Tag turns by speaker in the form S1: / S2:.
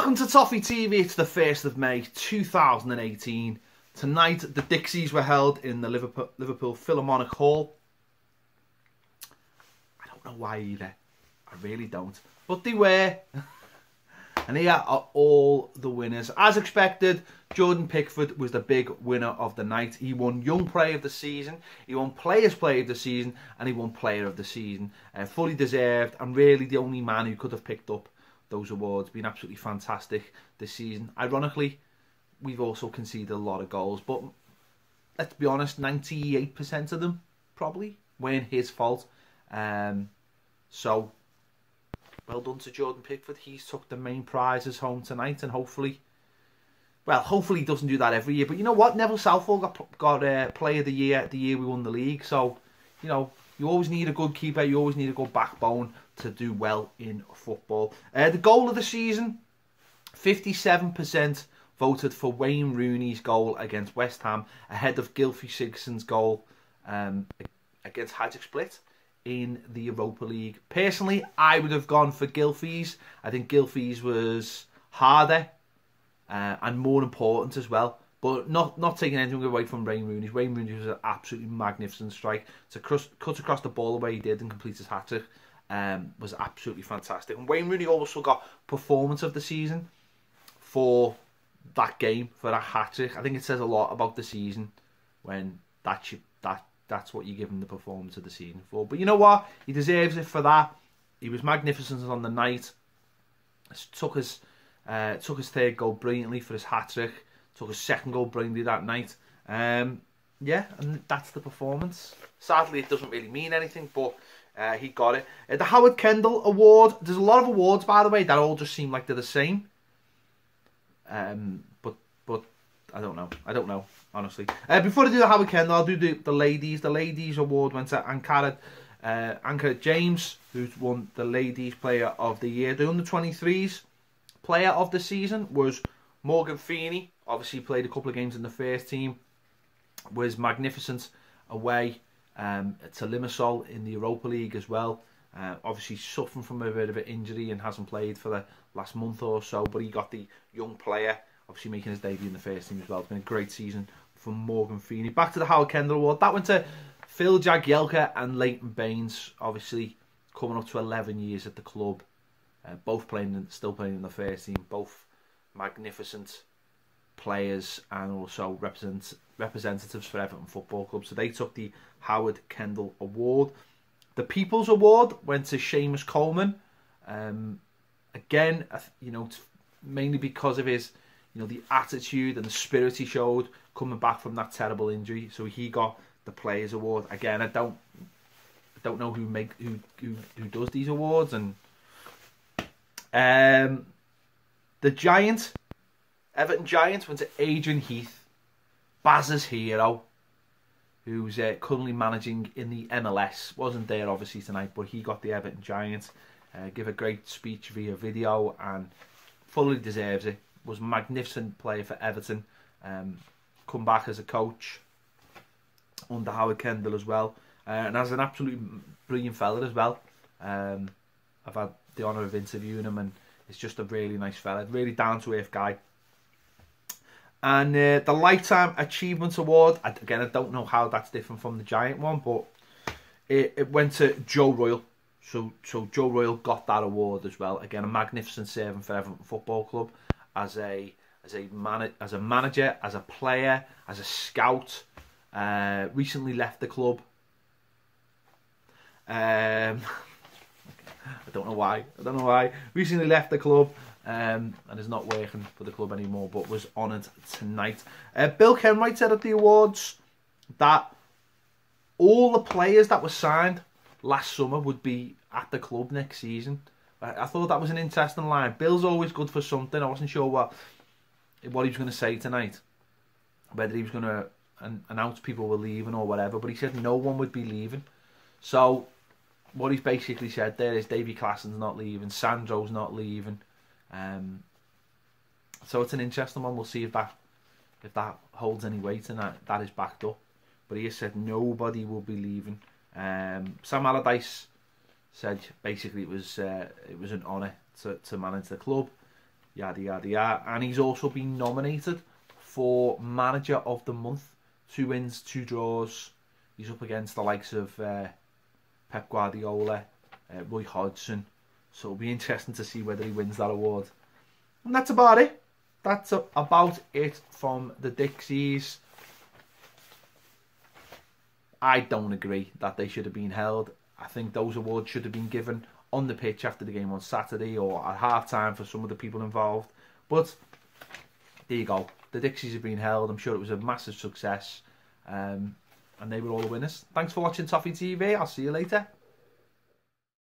S1: Welcome to Toffee TV. It's the 1st of May 2018. Tonight the Dixies were held in the Liverpool Philharmonic Hall. I don't know why either. I really don't. But they were. And here are all the winners. As expected, Jordan Pickford was the big winner of the night. He won Young Player of the Season, he won Players Player of the Season, and he won Player of the Season. Fully deserved, and really the only man who could have picked up those awards. Been absolutely fantastic this season. Ironically, we've also conceded a lot of goals, but let's be honest, 98% of them probably weren't his fault. So well done to Jordan Pickford. He's took the main prizes home tonight, and hopefully he doesn't do that every year. But you know what? Neville Southall got Player of the Year the year we won the league. So, you know, you always need a good keeper. You always need a good backbone to do well in football. The goal of the season, 57% voted for Wayne Rooney's goal against West Ham, ahead of Gylfi Sigurdsson's goal against Hajduk Split in the Europa League. Personally, I would have gone for Gylfi's. I think Gylfi's was harder and more important as well. But not taking anything away from Wayne Rooney's. Wayne Rooney was an absolutely magnificent strike. To cut across the ball the way he did and complete his hat-trick was absolutely fantastic. And Wayne Rooney also got Performance of the Season for that game, for that hat-trick. I think it says a lot about the season when that's what you give him the Performance of the Season for. But you know what? He deserves it for that. He was magnificent on the night. Took his third goal brilliantly for his hat-trick. Took his second goal brilliantly that night. Yeah, and that's the performance. Sadly, it doesn't really mean anything, but he got it. The Howard Kendall Award. There's a lot of awards, by the way, that all just seem like they're the same. But I don't know, honestly. Before I do the Howard Kendall, I'll do the ladies. The ladies award went to Anka James, who's won the Ladies Player of the Year. The under-23s Player of the Season was Morgan Feeney. Obviously played a couple of games in the first team. Was magnificent away to Limassol in the Europa League as well. Obviously suffering from a bit of an injury and hasn't played for the last month or so, but he got the young player, obviously making his debut in the first team as well. It's been a great season for Morgan Feeney. Back to the Howard Kendall Award. That went to Phil Jagielka and Leighton Baines, obviously coming up to 11 years at the club. Both still playing in the first team. Both magnificent players and also representatives for Everton Football Club. So they took the Howard Kendall Award. The People's Award went to Seamus Coleman. Again, you know, mainly because of his, you know, the attitude and the spirit he showed coming back from that terrible injury. So he got the Players Award. Again, I don't know who does these awards. And the Giant, Everton Giant, went to Adrian Heath, Baz's hero, who's currently managing in the MLS. Wasn't there obviously tonight, but he got the Everton Giant. Give a great speech via video and fully deserves it. Was a magnificent player for Everton. Come back as a coach under Howard Kendall as well. And as an absolutely brilliant fella as well. I've had the honour of interviewing him, and it's just a really nice fella. Really down-to-earth guy. And the Lifetime Achievement Award, again, I don't know how that's different from the Giant one, but it went to Joe Royle. So Joe Royle got that award as well. Again, a magnificent servant for Everton Football Club as a manager, as a player, as a scout. Recently left the club. I don't know why. Recently left the club. And is not working for the club anymore, but was honoured tonight. Bill Kenwright said at the awards that all the players that were signed last summer would be at the club next season. I thought that was an interesting line. Bill's always good for something. I wasn't sure what he was going to say tonight, whether he was going to announce people were leaving or whatever, but he said no one would be leaving. So what he's basically said there is Davy Classen's not leaving, Sandro's not leaving. So it's an interesting one. We'll see if that holds any weight, and that is backed up. But he has said nobody will be leaving. Sam Allardyce said basically it was an honour to manage the club. yada yada yada. And he's also been nominated for Manager of the Month. 2 wins, 2 draws. He's up against the likes of Pep Guardiola, Roy Hodgson. So it'll be interesting to see whether he wins that award. And that's about it. That's about it from the Dixies. I don't agree that they should have been held. I think those awards should have been given on the pitch after the game on Saturday or at half-time for some of the people involved. But there you go. The Dixies have been held. I'm sure it was a massive success. And they were all the winners. Thanks for watching Toffee TV. I'll see you later.